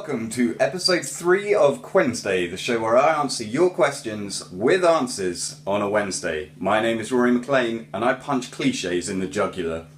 welcome to episode 3 of Qwednesday, the show where I answer your questions with answers on a Wednesday. My name is Rory McLean and I punch cliches in the jugular.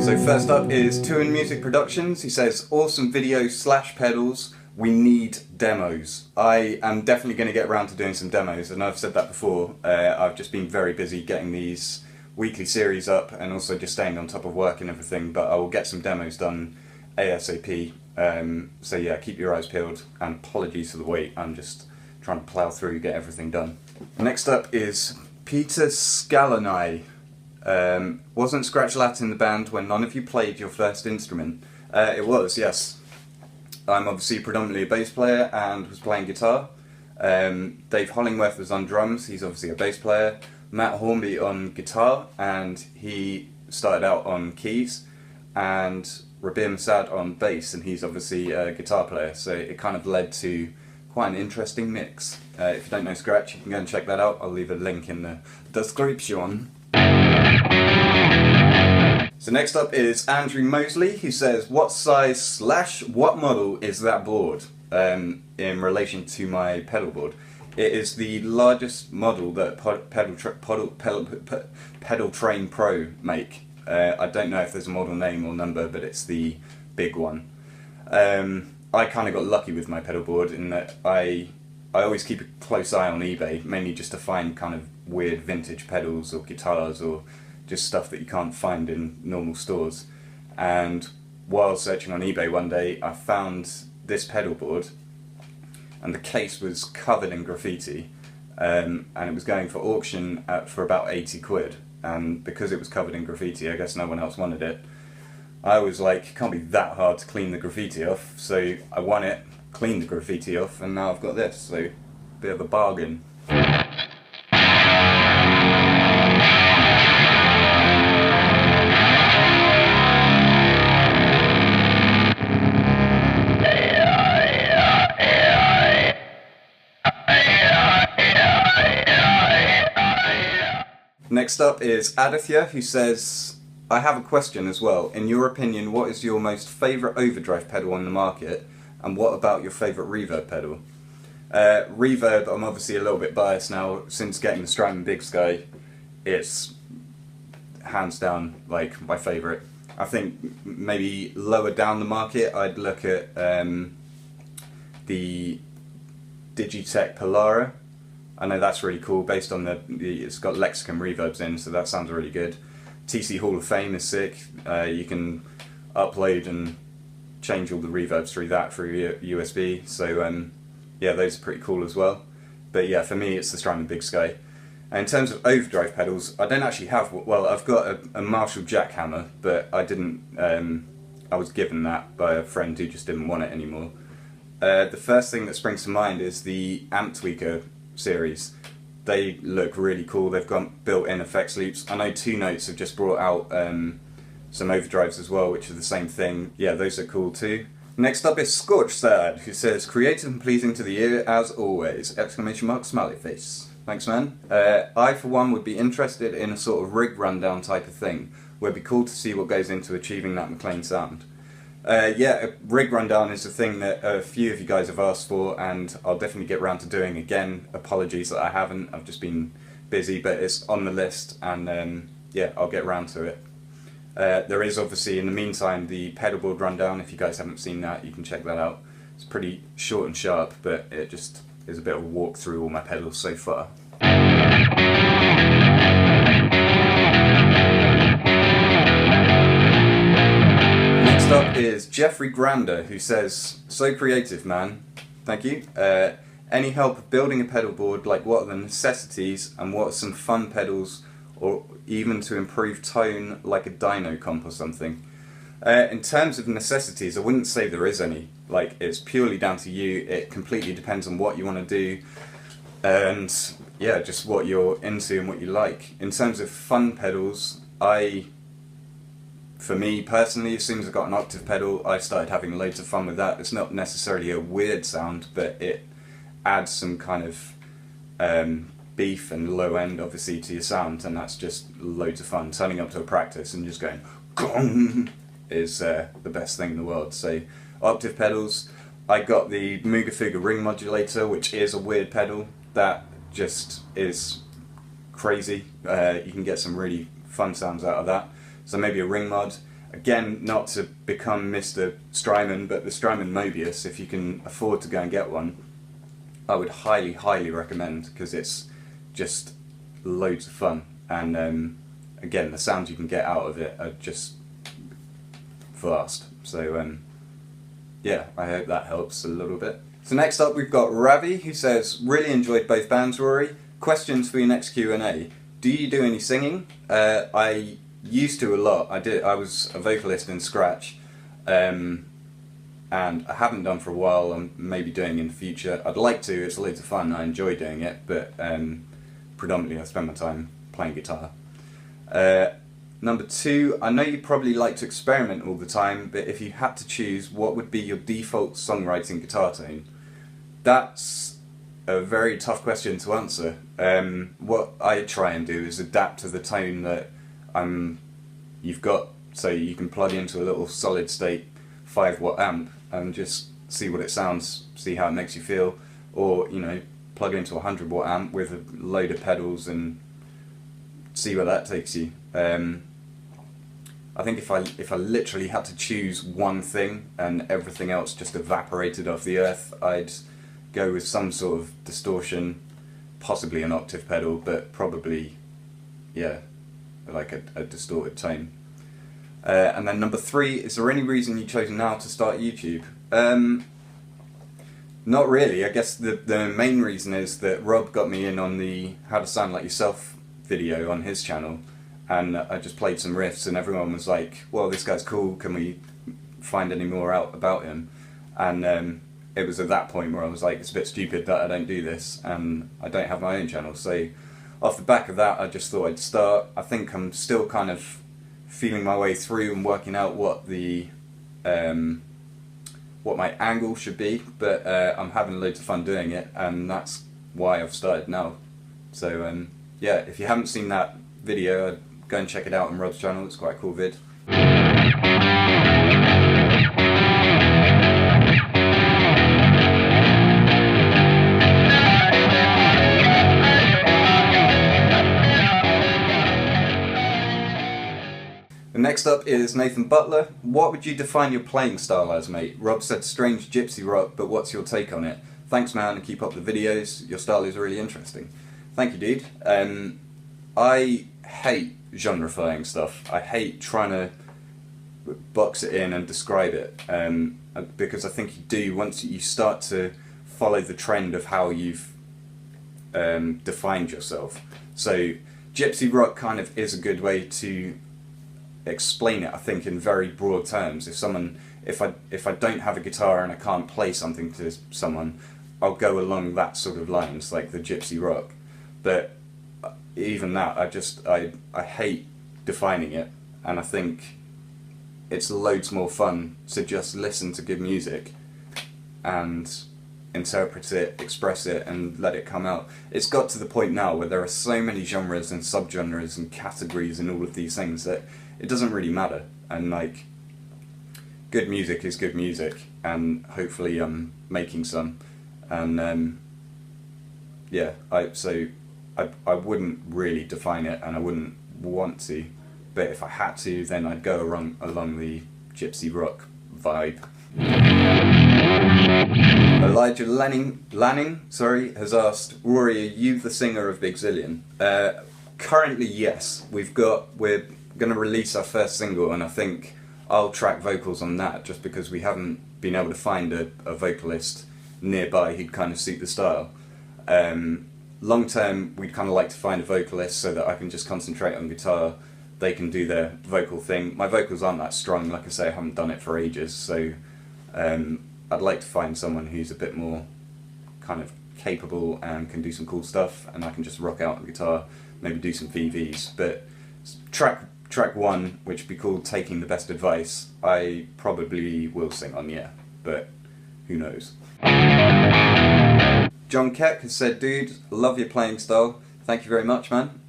So first up is Tuin Music Productions. He says, awesome video / pedals, we need demos. I am definitely going to get around to doing some demos, and I've said that before. I've just been very busy getting these weekly series up and also just staying on top of work and everything, but I will get some demos done ASAP. So yeah, keep your eyes peeled, and apologies for the wait, I'm just trying to plough through, get everything done. Next up is Peter Scalani. Wasn't Scratch Lat in the band when none of you played your first instrument? It was, yes. I'm obviously predominantly a bass player and was playing guitar. Dave Hollingworth was on drums, he's obviously a bass player. Matt Hornby on guitar, and he started out on keys. And Rabir Masad on bass, and he's obviously a guitar player. So it kind of led to quite an interesting mix. If you don't know Scratch, you can go and check that out. I'll leave a link in the description. So next up is Andrew Mosley, who says, what size / what model is that board in relation to my pedalboard? It is the largest model that Pedal Train Pro make. I don't know if there's a model name or number, but it's the big one. I kind of got lucky with my pedalboard in that I always keep a close eye on eBay, mainly just to find kind of weird vintage pedals or guitars or just stuff that you can't find in normal stores. And while searching on eBay one day, I found this pedalboard, and the case was covered in graffiti, and it was going for auction for about 80 quid. And because it was covered in graffiti, I guess no one else wanted it. I was like, it can't be that hard to clean the graffiti off, so I won it, cleaned the graffiti off, and now I've got this, so a bit of a bargain. Next up is Aditya, who says, I have a question as well. In your opinion, what is your most favourite overdrive pedal on the market, and what about your favourite reverb pedal? Reverb, I'm obviously a little bit biased now. Since getting the Strymon Big Sky, it's hands down like my favourite. I think maybe lower down the market I'd look at the Digitech Polara. I know that's really cool, based on it's got Lexicon reverbs in, so that sounds really good. TC Hall of Fame is sick. You can upload and change all the reverbs through that through USB, so yeah, those are pretty cool as well. But yeah, for me it's the Strymon Big Sky. And in terms of overdrive pedals, I don't actually have, well, I've got a Marshall jackhammer, but I didn't, I was given that by a friend who just didn't want it anymore. The first thing that springs to mind is the Amp series. They look really cool. They've got built-in effects loops. I know 2 Notes have just brought out some overdrives as well, which are the same thing. Yeah, those are cool too. Next up is Scorchsad, who says, creative and pleasing to the ear as always! ! Smiley face. Thanks, man. I for one would be interested in a sort of rig rundown type of thing, where it'd be cool to see what goes into achieving that McLean sound. Yeah, a rig rundown is a thing that a few of you guys have asked for, and I'll definitely get around to doing again. Apologies that I haven't, I've just been busy, but it's on the list, and yeah, I'll get around to it. There is obviously, in the meantime, the Pedalboard rundown. If you guys haven't seen that, you can check that out. It's pretty short and sharp, but it just is a bit of a walk through all my pedals so far. Next up is Jeffrey Grander, who says, so creative, man. Thank you. Any help building a pedal board? Like, what are the necessities, and what are some fun pedals, or even to improve tone, like a dyno comp or something? In terms of necessities, I wouldn't say there is any. Like, it's purely down to you. It completely depends on what you want to do, and yeah, just what you're into and what you like. In terms of fun pedals, for me personally, as soon as I got an octave pedal, I started having loads of fun with that. It's not necessarily a weird sound, but it adds some kind of beef and low end obviously to your sound, and that's just loads of fun. Turning up to a practice and just going gong is the best thing in the world. So octave pedals. I got the Mooga Fuga ring modulator, which is a weird pedal that just is crazy. You can get some really fun sounds out of that. So maybe a ring mod. Again, not to become Mr. Strymon, but the Strymon Mobius, if you can afford to go and get one, I would highly, highly recommend, because it's just loads of fun. And again, the sounds you can get out of it are just vast. So yeah, I hope that helps a little bit. So next up we've got Ravi, who says, really enjoyed both bands, Rory. Questions for your next Q&A. Do you do any singing? I used to a lot. I was a vocalist in Scratch, and I haven't done for a while. I'm maybe doing in the future. I'd like to. It's loads of fun. I enjoy doing it, but predominantly I spend my time playing guitar. Number 2, I know you probably like to experiment all the time, but if you had to choose, what would be your default songwriting guitar tone? That's a very tough question to answer. What I try and do is adapt to the tone that you've got, so you can plug into a little solid state 5-watt amp and just see what it sounds, see how it makes you feel, or plug into a 100-watt amp with a load of pedals and see where that takes you. I think if I literally had to choose one thing and everything else just evaporated off the earth, I'd go with some sort of distortion, possibly an octave pedal, but probably, yeah, like a distorted tone. And then number 3, is there any reason you chose now to start YouTube? Not really. I guess the main reason is that Rob got me in on the How to Sound Like Yourself video on his channel, and I just played some riffs and everyone was like, well, this guy's cool, can we find any more out about him? And it was at that point where I was like, it's a bit stupid that I don't do this, and I don't have my own channel. So off the back of that, I just thought I'd start. I think I'm still kind of feeling my way through and working out what my angle should be, but I'm having loads of fun doing it, and that's why I've started now. So yeah, if you haven't seen that video, go and check it out on Rob's channel. It's quite a cool vid. Next up is Nathan Butler. What would you define your playing style as, mate? Rob said strange gypsy rock, but what's your take on it? Thanks, man, and keep up the videos. Your style is really interesting. Thank you, dude. I hate genrefying stuff. I hate trying to box it in and describe it, because I think you do, once you start to follow the trend of how you've defined yourself. So gypsy rock kind of is a good way to explain it, I think, in very broad terms. If I don't have a guitar and I can't play something to someone, I'll go along that sort of lines, like the gypsy rock. But even that, I hate defining it, and I think it's loads more fun to just listen to good music and interpret it, express it, and let it come out. It's got to the point now where there are so many genres and subgenres and categories and all of these things that it doesn't really matter, and like, good music is good music, and hopefully I'm making some, and yeah, I wouldn't really define it, and I wouldn't want to, but if I had to, then I'd go along the gypsy rock vibe. Elijah Lanning, has asked, Rory, are you the singer of Big Zillian? Currently, yes. We're going to release our first single, and I think I'll track vocals on that, just because we haven't been able to find a vocalist nearby who'd kind of suit the style. Long term, we'd kind of like to find a vocalist so that I can just concentrate on guitar, they can do their vocal thing. My vocals aren't that strong, like I say, I haven't done it for ages, so I'd like to find someone who's a bit more kind of capable and can do some cool stuff, and I can just rock out on guitar, maybe do some VVs, but track track 1, which would be called Taking the Best Advice, I probably will sing on, yeah, but who knows. John Keck has said, dude, love your playing style. Thank you very much, man.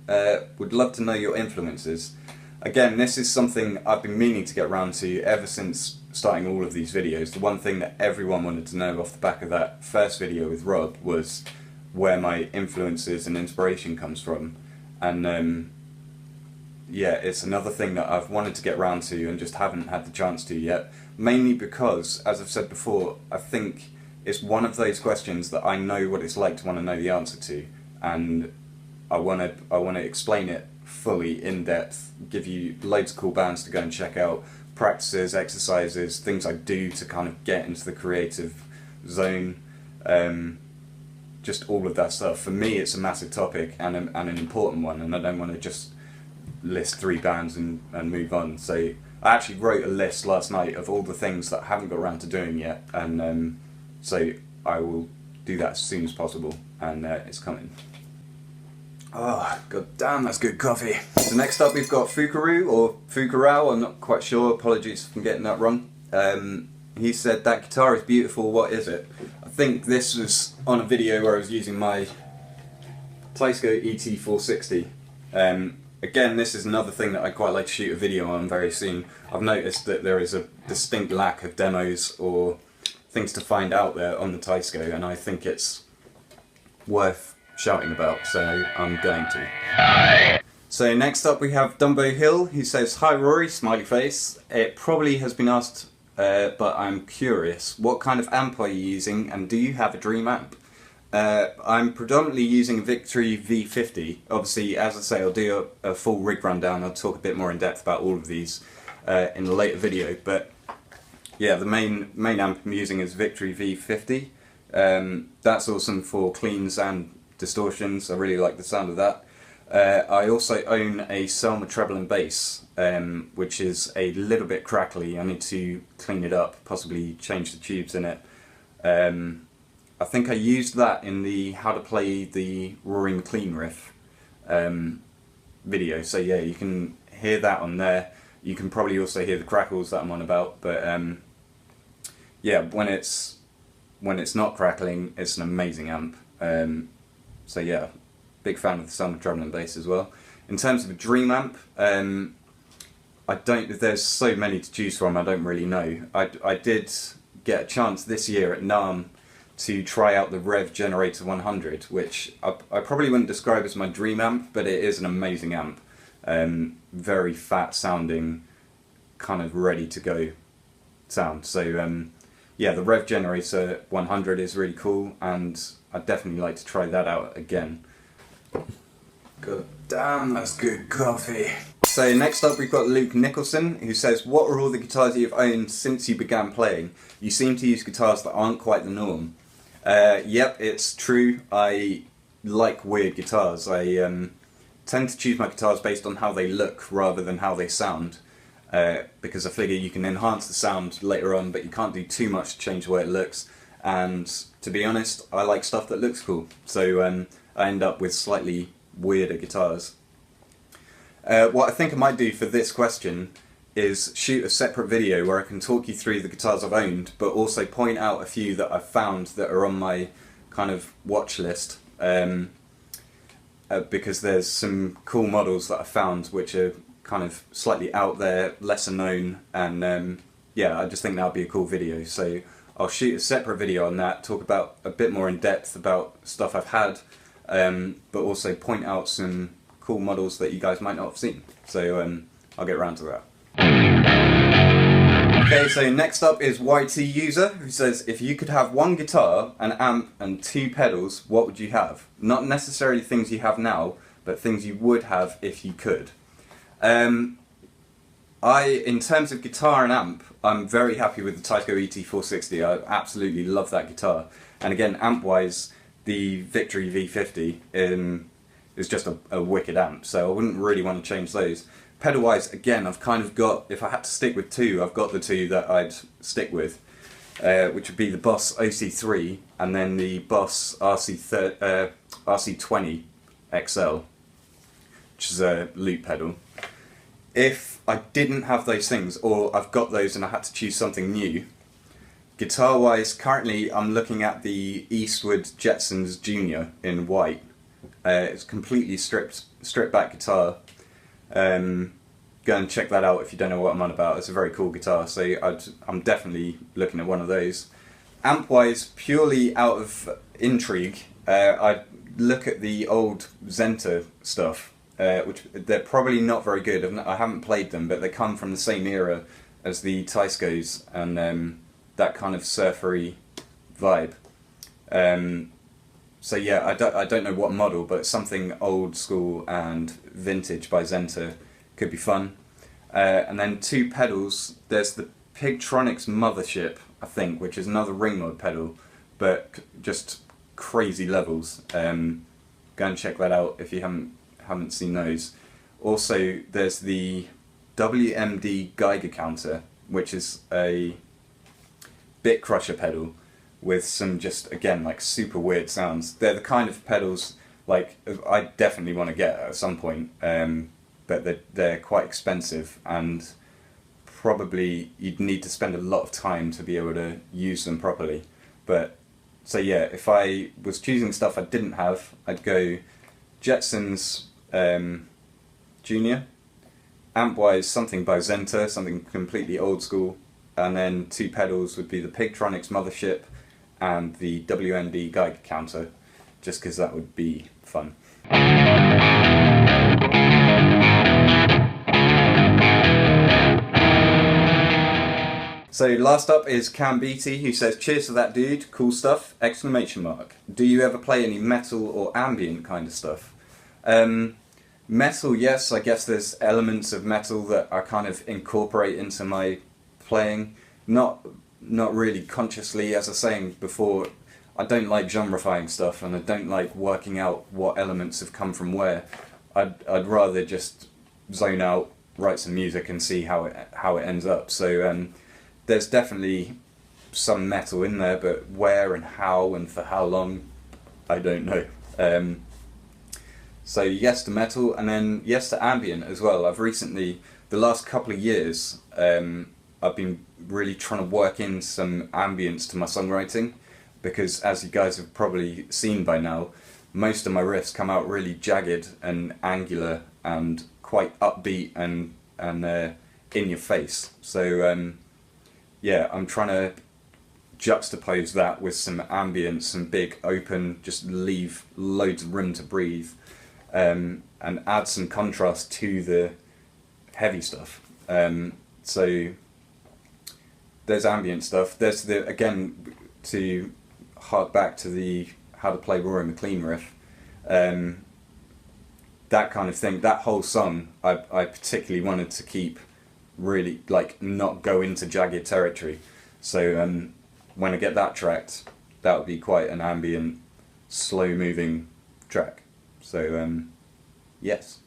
Would love to know your influences. Again, this is something I've been meaning to get around to ever since starting all of these videos. The one thing that everyone wanted to know off the back of that first video with Rob was where my influences and inspiration comes from. And yeah, it's another thing that I've wanted to get around to and just haven't had the chance to yet. Mainly because, as I've said before, I think it's one of those questions that I know what it's like to want to know the answer to, and I want to explain it fully, in depth, give you loads of cool bands to go and check out, practices, exercises, things I do to kind of get into the creative zone, just all of that stuff. For me, it's a massive topic and an important one, and I don't want to just list 3 bands and move on. So I actually wrote a list last night of all the things that I haven't got around to doing yet, and so I will do that as soon as possible, and it's coming. Oh, god damn, that's good coffee. So next up we've got Fukaru, or Fukarao, I'm not quite sure, apologies if I'm getting that wrong. He said, that guitar is beautiful, what is it? I think this was on a video where I was using my Tysco ET460. Again, this is another thing that I'd quite like to shoot a video on very soon. I've noticed that there is a distinct lack of demos or things to find out there on the Tysco, and I think it's worth shouting about, so I'm going to. So next up we have Dumbo Hill, who says, hi Rory, smiley face. It probably has been asked, but I'm curious. What kind of amp are you using, and do you have a dream amp? I'm predominantly using a Victory V50. Obviously, as I say, I'll do a full rig rundown. I'll talk a bit more in depth about all of these in a later video, but yeah, the main amp I'm using is Victory V50. That's awesome for cleans and distortions. I really like the sound of that. I also own a Selmer treble and bass, which is a little bit crackly. I need to clean it up, possibly change the tubes in it. I think I used that in the how to play the Rory McLean riff video, so yeah, you can hear that on there. You can probably also hear the crackles that I'm on about, but yeah, when it's not crackling, it's an amazing amp. So yeah, big fan of the Selmer treble and bass as well. In terms of a dream amp, there's so many to choose from, I don't really know. I did get a chance this year at NAMM to try out the Rev Generator 100, which I probably wouldn't describe as my dream amp, but it is an amazing amp. Very fat sounding, kind of ready to go sound. So yeah, the Rev Generator 100 is really cool, and I'd definitely like to try that out again. God damn, that's good coffee. So next up we've got Luke Nicholson, who says, what are all the guitars you've owned since you began playing? You seem to use guitars that aren't quite the norm. Yep, it's true. I like weird guitars. I tend to choose my guitars based on how they look rather than how they sound, because I figure you can enhance the sound later on, but you can't do too much to change the way it looks. And to be honest, I like stuff that looks cool, so I end up with slightly weirder guitars. What I think I might do for this question is shoot a separate video where I can talk you through the guitars I've owned, but also point out a few that I've found that are on my kind of watch list, because there's some cool models that I found which are kind of slightly out there, lesser known, and yeah, I just think that would be a cool video. So I'll shoot a separate video on that, talk about a bit more in depth about stuff I've had, but also point out some cool models that you guys might not have seen. So I'll get around to that. Okay, so next up is YT User, who says, if you could have one guitar, an amp and 2 pedals, what would you have? Not necessarily things you have now, but things you would have if you could. In terms of guitar and amp, I'm very happy with the Tysco ET460. I absolutely love that guitar. And again, amp-wise, the Victory V50 is just a wicked amp, so I wouldn't really want to change those. Pedal-wise, again, I've kind of got, if I had to stick with 2, I've got the 2 that I'd stick with, which would be the Boss OC3 and then the Boss RC20 XL, which is a loop pedal. if I didn't have those things, or I've got those and I had to choose something new, guitar-wise, currently I'm looking at the Eastwood Jetsons Junior in white. It's completely stripped back guitar. Go and check that out if you don't know what I'm on about. It's a very cool guitar, so I'm definitely looking at one of those. Amp-wise, purely out of intrigue, I'd look at the old Zenta stuff, which they're probably not very good. I haven't played them, but they come from the same era as the Tyscos and that kind of surfery vibe. So yeah, I don't know what model, but something old school and vintage by Zenta could be fun. And then 2 pedals. There's the Pigtronics Mothership, I think, which is another ring mod pedal, but just crazy levels. Go and check that out if you haven't seen those. Also, there's the WMD Geiger counter, which is a bit crusher pedal with some just, again, like super weird sounds. They're the kind of pedals like I definitely want to get at some point, but they're quite expensive and probably you'd need to spend a lot of time to be able to use them properly. But so yeah, if I was choosing stuff I didn't have, I'd go Jetsons Junior, amp-wise something by Zenta, something completely old school, and then 2 pedals would be the Pigtronics Mothership and the WMD Geiger counter, just because that would be fun. So last up is Cam Beatty, who says, "Cheers to that dude, cool stuff, exclamation mark. Do you ever play any metal or ambient kind of stuff?" Metal, yes, I guess there's elements of metal that I kind of incorporate into my playing. Not really consciously, as I was saying before, I don't like genrefying stuff and I don't like working out what elements have come from where. I'd rather just zone out, write some music and see how it ends up. So there's definitely some metal in there, but where and how and for how long, I don't know. So yes to metal, and then yes to ambient as well. I've recently, the last couple of years, I've been really trying to work in some ambience to my songwriting, because as you guys have probably seen by now, most of my riffs come out really jagged and angular and quite upbeat and in your face. So yeah, I'm trying to juxtapose that with some ambient, some big open, just leave loads of room to breathe, and add some contrast to the heavy stuff. So there's ambient stuff. There's the, again, to hark back to the how to play Rory McLean riff, that kind of thing. That whole song, I particularly wanted to keep really, like, not go into jagged territory. So when I get that tracked, that would be quite an ambient, slow-moving track. So yes.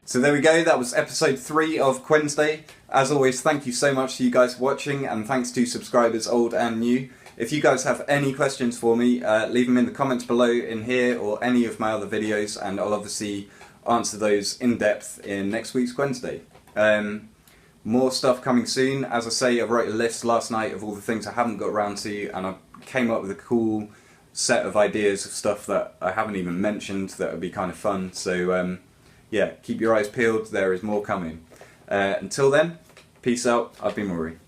So there we go, that was episode 3 of Qwednesday. As always, thank you so much to you guys for watching, and thanks to subscribers old and new. If you guys have any questions for me, leave them in the comments below in here or any of my other videos, and I'll obviously answer those in depth in next week's Qwednesday. More stuff coming soon. As I say, I wrote a list last night of all the things I haven't got around to, and I came up with a cool set of ideas of stuff that I haven't even mentioned that would be kind of fun. So yeah, keep your eyes peeled, there is more coming. Until then, peace out, I've been Rory.